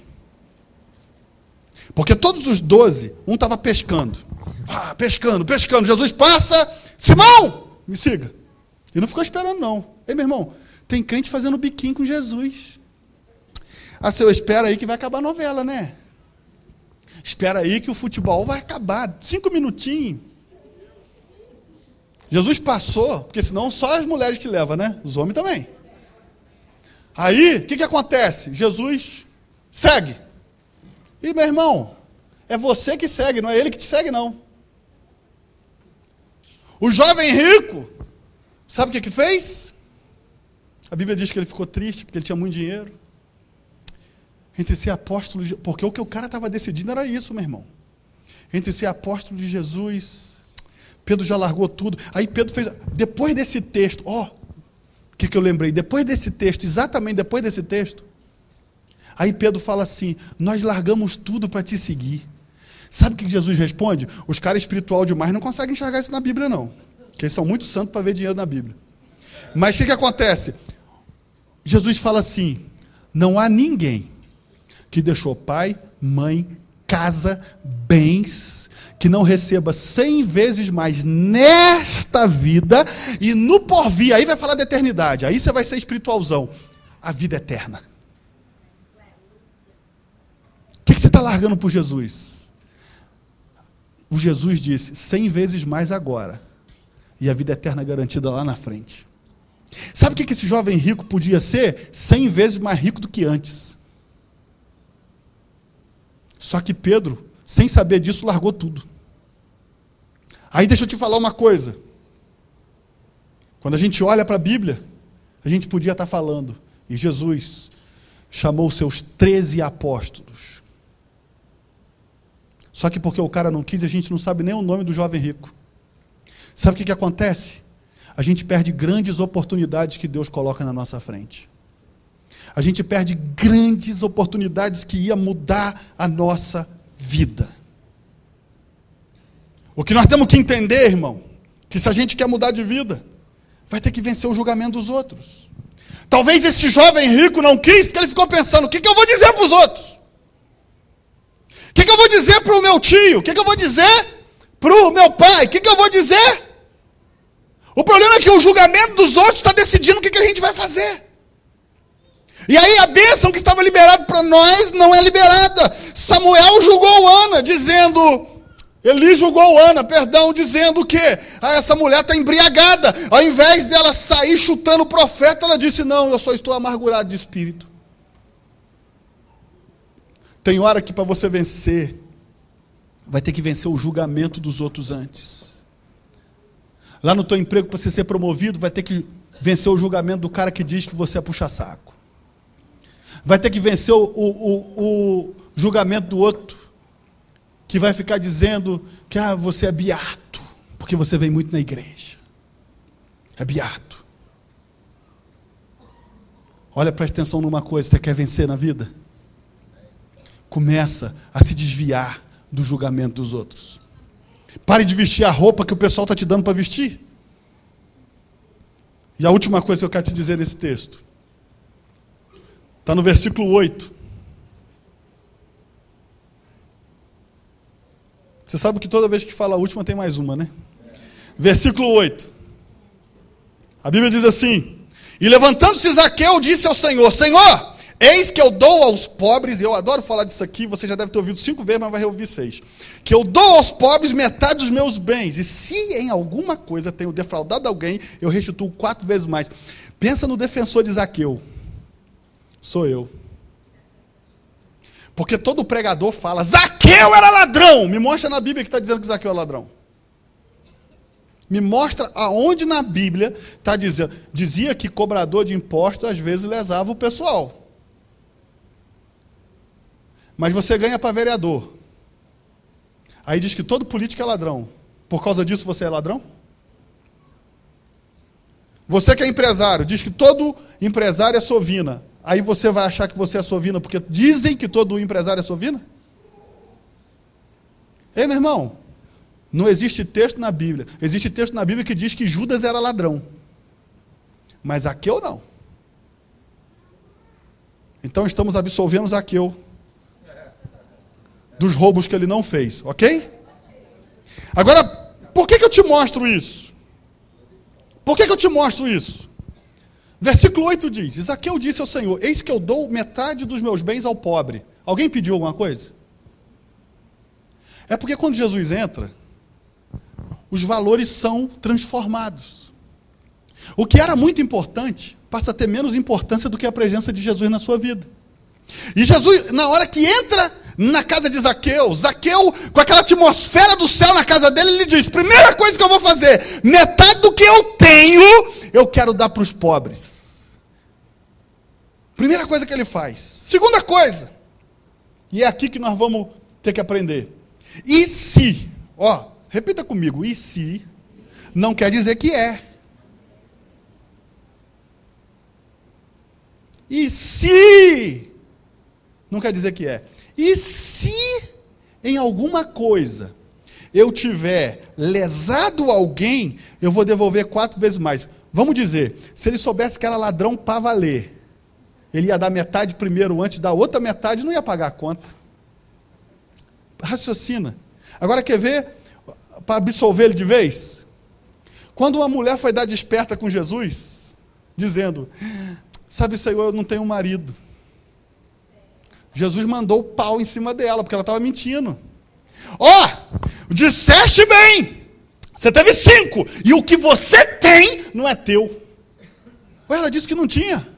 Porque todos os 12, um estava pescando. Pescando. Jesus passa, Simão, me siga. E não ficou esperando não. Ei, meu irmão, tem crente fazendo biquinho com Jesus. Senhor, espera aí que vai acabar a novela, né? Espera aí que o futebol vai acabar. 5 minutinhos. Jesus passou, porque senão só as mulheres que levam, né? Os homens também. Aí, o que acontece? Jesus segue. E, meu irmão, é você que segue, não é ele que te segue, não. O jovem rico, sabe o que fez? A Bíblia diz que ele ficou triste, porque ele tinha muito dinheiro. Entre ser apóstolo, porque o que o cara estava decidindo era isso, meu irmão. Entre ser apóstolo de Jesus, Pedro já largou tudo. Aí Pedro fez, depois desse texto, o que eu lembrei? Depois desse texto, exatamente depois desse texto, aí Pedro fala assim, nós largamos tudo para te seguir. Sabe o que Jesus responde? Os caras espiritual demais não conseguem enxergar isso na Bíblia, não. Porque eles são muito santos para ver dinheiro na Bíblia. Mas o que acontece? Jesus fala assim, não há ninguém que deixou pai, mãe, casa, bens, que não receba 100 vezes mais nesta vida e no porvir. Aí vai falar da eternidade, aí você vai ser espiritualzão. A vida eterna. O que você está largando por Jesus? O Jesus disse, 100 vezes mais agora, e a vida eterna garantida lá na frente. Sabe o que esse jovem rico podia ser? 100 vezes mais rico do que antes. Só que Pedro, sem saber disso, largou tudo. Aí deixa eu te falar uma coisa. Quando a gente olha para a Bíblia, a gente podia estar falando, e Jesus chamou seus 13 apóstolos. Só que porque o cara não quis, a gente não sabe nem o nome do jovem rico. Sabe o que acontece? A gente perde grandes oportunidades que Deus coloca na nossa frente. A gente perde grandes oportunidades que ia mudar a nossa vida. O que nós temos que entender, irmão, que se a gente quer mudar de vida, vai ter que vencer o julgamento dos outros. Talvez esse jovem rico não quis, porque ele ficou pensando, o que eu vou dizer para os outros? O que eu vou dizer para o meu tio? O que eu vou dizer para o meu pai? O que eu vou dizer? O problema é que o julgamento dos outros está decidindo o que a gente vai fazer. E aí a bênção que estava liberada para nós não é liberada. Samuel julgou Ana, Eli julgou Ana, dizendo o quê? Essa mulher está embriagada. Ao invés dela sair chutando o profeta, ela disse, não, eu só estou amargurado de espírito. Tem hora que para você vencer, vai ter que vencer o julgamento dos outros antes. Lá no teu emprego, para você ser promovido, vai ter que vencer o julgamento do cara que diz que você é puxa-saco. Vai ter que vencer o julgamento do outro, que vai ficar dizendo que você é beato, porque você vem muito na igreja. É beato. Olha, presta atenção numa coisa, você quer vencer na vida? Começa a se desviar do julgamento dos outros. Pare de vestir a roupa que o pessoal está te dando para vestir. E a última coisa que eu quero te dizer nesse texto, está no versículo 8. Você sabe que toda vez que fala a última tem mais uma, né? Versículo 8. A Bíblia diz assim, e levantando-se Zaqueu, disse ao Senhor, Senhor, eis que eu dou aos pobres, e eu adoro falar disso aqui, você já deve ter ouvido 5 vezes, mas vai ouvir 6, que eu dou aos pobres metade dos meus bens, e se em alguma coisa tenho defraudado alguém, eu restituo 4 vezes mais. Pensa no defensor de Zaqueu. Sou eu. Porque todo pregador fala, Zaqueu era ladrão. Me mostra na Bíblia que está dizendo que Zaqueu é ladrão. Me mostra aonde na Bíblia está dizendo. Dizia que cobrador de impostos às vezes lesava o pessoal. Mas você ganha para vereador. Aí diz que todo político é ladrão. Por causa disso você é ladrão? Você que é empresário, diz que todo empresário é sovina. Aí você vai achar que você é sovina porque dizem que todo empresário é sovina? Ei, meu irmão, não existe texto na Bíblia. Existe texto na Bíblia que diz que Judas era ladrão. Mas Zaqueu não. Então estamos absolvendo Zaqueu dos roubos que ele não fez, ok? Agora, por que eu te mostro isso? Por que eu te mostro isso? Versículo 8 diz, Zaqueu disse ao Senhor, eis que eu dou metade dos meus bens ao pobre. Alguém pediu alguma coisa? É porque quando Jesus entra, os valores são transformados. O que era muito importante, passa a ter menos importância do que a presença de Jesus na sua vida. E Jesus, na hora que entra na casa de Zaqueu, Zaqueu, com aquela atmosfera do céu na casa dele, ele diz, primeira coisa que eu vou fazer, metade do que eu tenho, eu quero dar para os pobres. Primeira coisa que ele faz. Segunda coisa, e é aqui que nós vamos ter que aprender. E se, repita comigo, e se, não quer dizer que é. E se, não quer dizer que é. E se em alguma coisa eu tiver lesado alguém, eu vou devolver 4 vezes mais. Vamos dizer, se ele soubesse que era ladrão para valer, ele ia dar metade primeiro antes da outra metade, não ia pagar a conta. Raciocina. Agora quer ver, para absolver ele de vez? Quando uma mulher foi dar desperta com Jesus, dizendo, sabe, Senhor, eu não tenho um marido. Jesus mandou o pau em cima dela, porque ela estava mentindo. Disseste bem, você teve 5, e o que você tem não é teu. Ela disse que não tinha.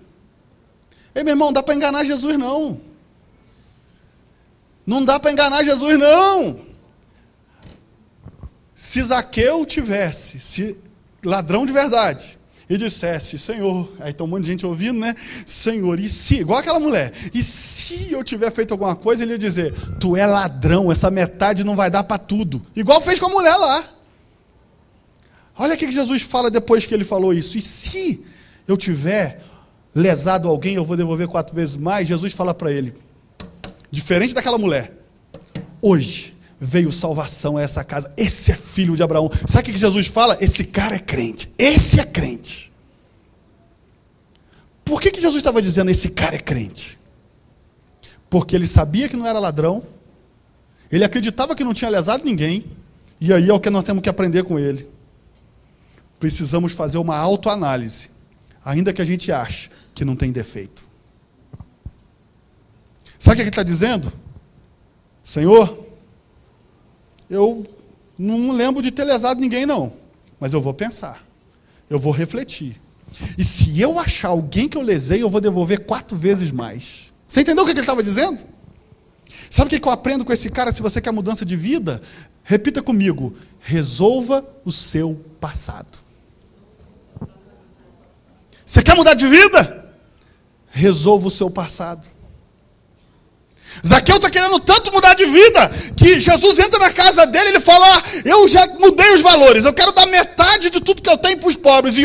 Ei, meu irmão, não dá para enganar Jesus, não. Não dá para enganar Jesus, não. Se Zaqueu tivesse, se ladrão de verdade, e dissesse, Senhor, aí tem um monte de gente ouvindo, né? Senhor, e se, igual aquela mulher, e se eu tiver feito alguma coisa, ele ia dizer, tu é ladrão, essa metade não vai dar para tudo. Igual fez com a mulher lá. Olha o que Jesus fala depois que ele falou isso. E se eu tiver lesado alguém, eu vou devolver 4 vezes mais. Jesus fala para ele, diferente daquela mulher, hoje veio salvação a essa casa, esse é filho de Abraão. Sabe o que Jesus fala? Esse cara é crente, esse é crente. Por que Jesus estava dizendo esse cara é crente? Porque ele sabia que não era ladrão, ele acreditava que não tinha lesado ninguém, e aí é o que nós temos que aprender com ele. Precisamos fazer uma autoanálise, ainda que a gente ache que não tem defeito. Sabe o que ele está dizendo? Senhor, eu não lembro de ter lesado ninguém, não. Mas eu vou pensar. Eu vou refletir. E se eu achar alguém que eu lesei, eu vou devolver 4 vezes mais. Você entendeu o que ele estava dizendo? Sabe o que eu aprendo com esse cara? Se você quer mudança de vida, repita comigo. Resolva o seu passado. Você quer mudar de vida? Resolva o seu passado. Zaqueu está querendo tanto mudar de vida, que Jesus entra na casa dele e ele fala, eu já mudei os valores, eu quero dar metade de tudo que eu tenho para os pobres, e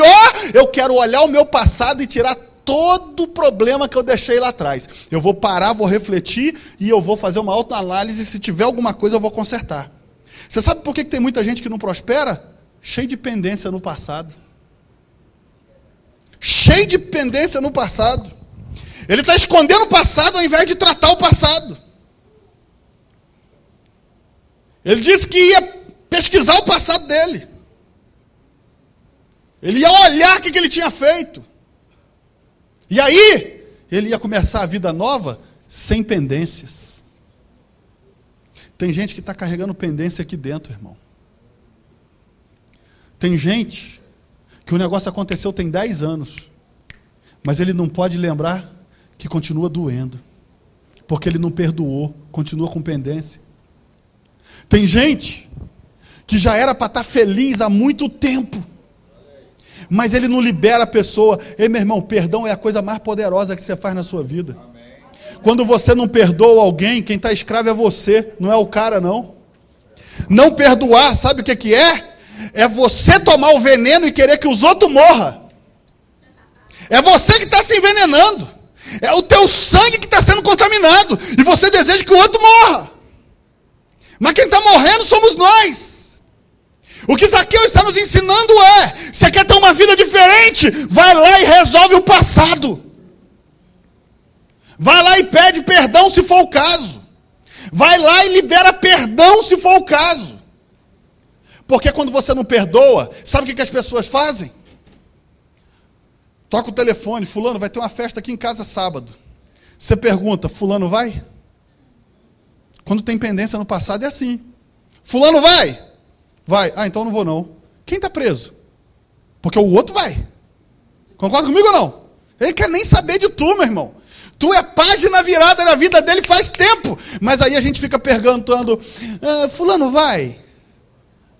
eu quero olhar o meu passado e tirar todo o problema que eu deixei lá atrás. Eu vou parar, vou refletir, e eu vou fazer uma autoanálise, se tiver alguma coisa eu vou consertar. Você sabe por que tem muita gente que não prospera? Cheio de pendência no passado. Cheio de pendência no passado. Ele está escondendo o passado ao invés de tratar o passado. Ele disse que ia pesquisar o passado dele. Ele ia olhar o que ele tinha feito. E aí, ele ia começar a vida nova sem pendências. Tem gente que está carregando pendência aqui dentro, irmão. Tem gente que o negócio aconteceu tem 10 anos, mas ele não pode lembrar que continua doendo. Porque ele não perdoou, continua com pendência. Tem gente que já era para estar feliz há muito tempo, mas ele não libera a pessoa. Ei, meu irmão, perdão é a coisa mais poderosa que você faz na sua vida. Quando você não perdoa alguém, quem está escravo é você, não é o cara, não. Não perdoar, sabe o que é? É você tomar o veneno e querer que os outros morram. É você que está se envenenando. É o teu sangue que está sendo contaminado. E você deseja que o outro morra. Mas quem está morrendo somos nós. O que Zaqueu está nos ensinando é: você quer ter uma vida diferente? Vai lá e resolve o passado. Vai lá e pede perdão se for o caso. Vai lá e libera perdão se for o caso. Porque quando você não perdoa, sabe o que as pessoas fazem? Toca o telefone: fulano, vai ter uma festa aqui em casa sábado. Você pergunta: fulano vai? Quando tem pendência no passado é assim. Fulano vai? Vai. Ah, então não vou não. Quem está preso? Porque o outro vai. Concorda comigo ou não? Ele quer nem saber de tu, meu irmão. Tu é página virada na vida dele faz tempo. Mas aí a gente fica perguntando: fulano vai?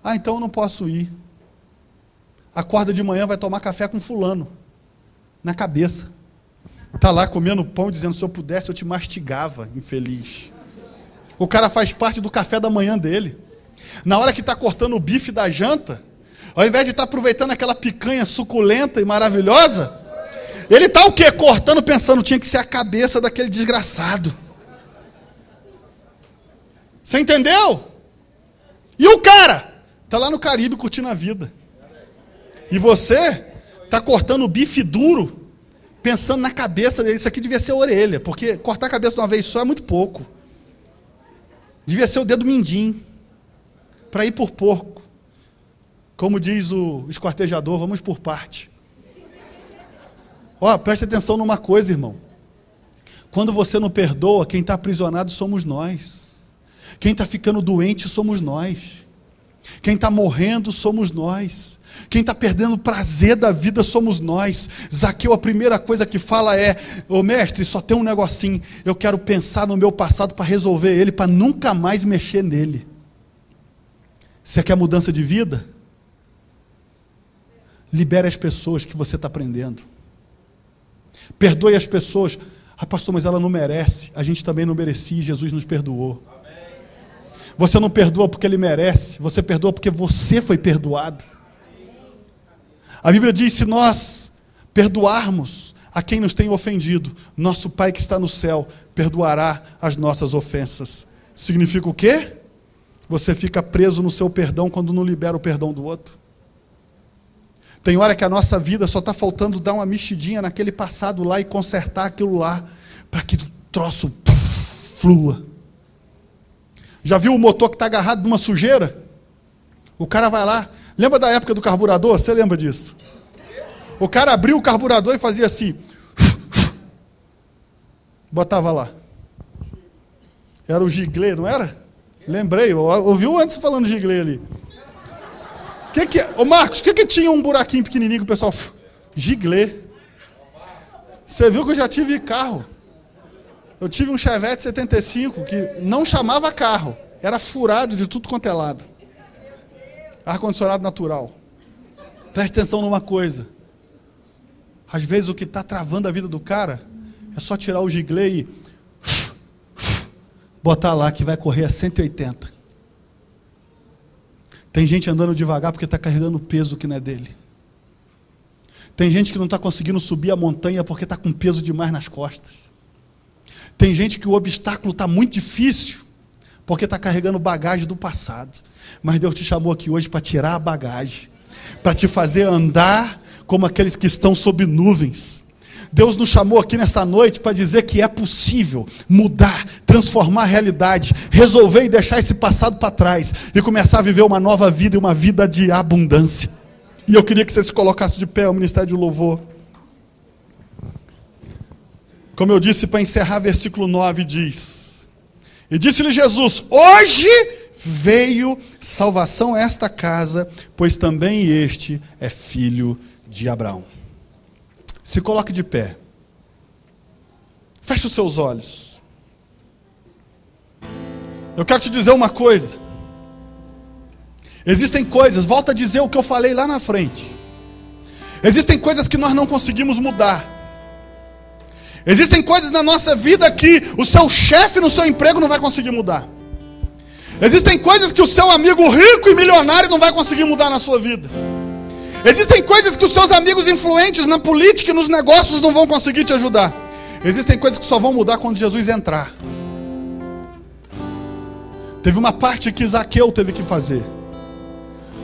Ah, então eu não posso ir. Acorda de manhã, vai tomar café com fulano. Na cabeça. Está lá comendo pão, dizendo: se eu pudesse eu te mastigava, infeliz. O cara faz parte do café da manhã dele. Na hora que está cortando o bife da janta, ao invés de estar aproveitando aquela picanha suculenta e maravilhosa, ele está o quê? Cortando, pensando: tinha que ser a cabeça daquele desgraçado. Você entendeu? E o cara está lá no Caribe curtindo a vida. E você está cortando o bife duro, pensando na cabeça dele. Isso aqui devia ser a orelha, porque cortar a cabeça de uma vez só é muito pouco. Devia ser o dedo mindinho, para ir por porco. Como diz o esquartejador, vamos por parte. Ó, preste atenção numa coisa, irmão. Quando você não perdoa, quem está aprisionado somos nós. Quem está ficando doente somos nós. Quem está morrendo somos nós. Quem está perdendo o prazer da vida somos nós. Zaqueu, a primeira coisa que fala é: ô mestre, só tem um negocinho, eu quero pensar no meu passado para resolver ele, para nunca mais mexer nele. Você quer mudança de vida? Libere as pessoas que você está prendendo. Perdoe as pessoas. Ah, pastor, mas ela não merece. A gente também não merecia e Jesus nos perdoou. Você não perdoa porque ele merece, você perdoa porque você foi perdoado. A Bíblia diz: se nós perdoarmos a quem nos tem ofendido, nosso Pai que está no céu perdoará as nossas ofensas. Significa o quê? Você fica preso no seu perdão quando não libera o perdão do outro. Tem hora que a nossa vida só está faltando dar uma mexidinha naquele passado lá e consertar aquilo lá, para que o troço flua. Já viu o motor que está agarrado numa sujeira? O cara vai lá. Lembra da época do carburador? Você lembra disso? O cara abriu o carburador e fazia assim. Botava lá. Era o giglê, não era? Lembrei, ouviu antes falando giglê ali. Ô Marcos, o que tinha um buraquinho pequenininho que o pessoal... Giglê. Você viu que eu já tive carro. Eu tive um Chevette 75 que não chamava carro. Era furado de tudo quanto é lado. Ar-condicionado natural. Preste atenção numa coisa. Às vezes o que está travando a vida do cara é só tirar o giglê e botar lá que vai correr a 180. Tem gente andando devagar porque está carregando peso que não é dele. Tem gente que não está conseguindo subir a montanha porque está com peso demais nas costas. Tem gente que o obstáculo está muito difícil porque está carregando bagagem do passado. Mas Deus te chamou aqui hoje para tirar a bagagem, para te fazer andar como aqueles que estão sob nuvens. Deus nos chamou aqui nessa noite para dizer que é possível mudar, transformar a realidade, resolver e deixar esse passado para trás e começar a viver uma nova vida e uma vida de abundância. E eu queria que você se colocasse de pé, o Ministério de Louvor. Como eu disse, para encerrar, versículo 9 diz: e disse-lhe Jesus: hoje veio salvação a esta casa, pois também este é filho de Abraão. Se coloque de pé. Feche os seus olhos. Eu quero te dizer uma coisa. Existem coisas, volto a dizer o que eu falei lá na frente. Existem coisas que nós não conseguimos mudar. Existem coisas na nossa vida que o seu chefe no seu emprego não vai conseguir mudar. Existem coisas que o seu amigo rico e milionário não vai conseguir mudar na sua vida. Existem coisas que os seus amigos influentes na política e nos negócios não vão conseguir te ajudar. Existem coisas que só vão mudar quando Jesus entrar. Teve uma parte que Zaqueu teve que fazer.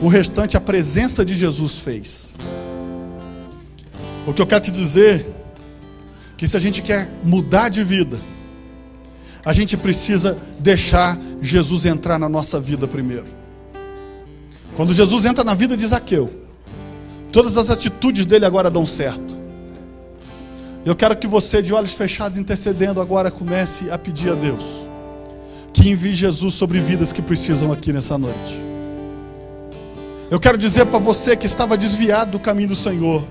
O restante a presença de Jesus fez. O que eu quero te dizer, que se a gente quer mudar de vida, a gente precisa deixar Jesus entrar na nossa vida primeiro. Quando Jesus entra na vida de Zaqueu, todas as atitudes dele agora dão certo. Eu quero que você, de olhos fechados, intercedendo agora, comece a pedir a Deus que envie Jesus sobre vidas que precisam aqui nessa noite. Eu quero dizer para você que estava desviado do caminho do Senhor,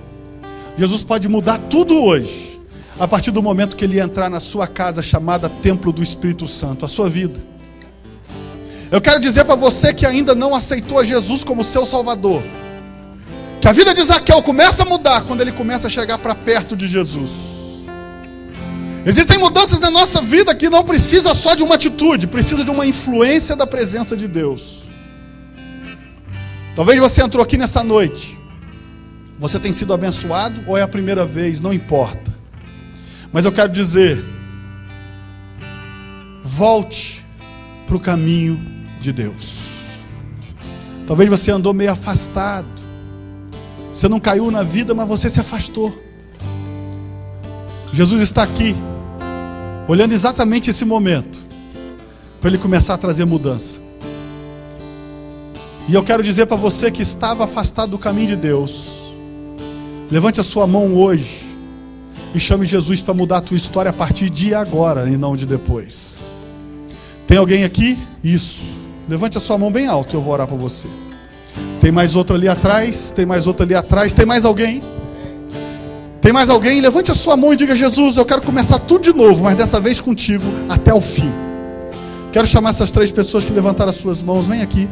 Jesus pode mudar tudo hoje, a partir do momento que Ele entrar na sua casa chamada Templo do Espírito Santo, a sua vida. Eu quero dizer para você que ainda não aceitou a Jesus como seu Salvador, que a vida de Zaqueu começa a mudar quando ele começa a chegar para perto de Jesus. Existem mudanças na nossa vida que não precisa só de uma atitude, precisa de uma influência da presença de Deus. Talvez você entrou aqui nessa noite, você tem sido abençoado ou é a primeira vez, não importa. Mas eu quero dizer, volte para o caminho de Deus. Talvez você andou meio afastado, você não caiu na vida, mas você se afastou. Jesus está aqui, olhando exatamente esse momento, para Ele começar a trazer mudança. E eu quero dizer para você que estava afastado do caminho de Deus, levante a sua mão hoje e chame Jesus para mudar a tua história a partir de agora e não de depois. Tem alguém aqui? Isso. Levante a sua mão bem alto e eu vou orar por você. Tem mais outra ali atrás, tem mais outra ali atrás, tem mais alguém? Tem mais alguém? Levante a sua mão e diga: Jesus, eu quero começar tudo de novo, mas dessa vez contigo até o fim. Quero chamar essas 3 pessoas que levantaram as suas mãos, vem aqui.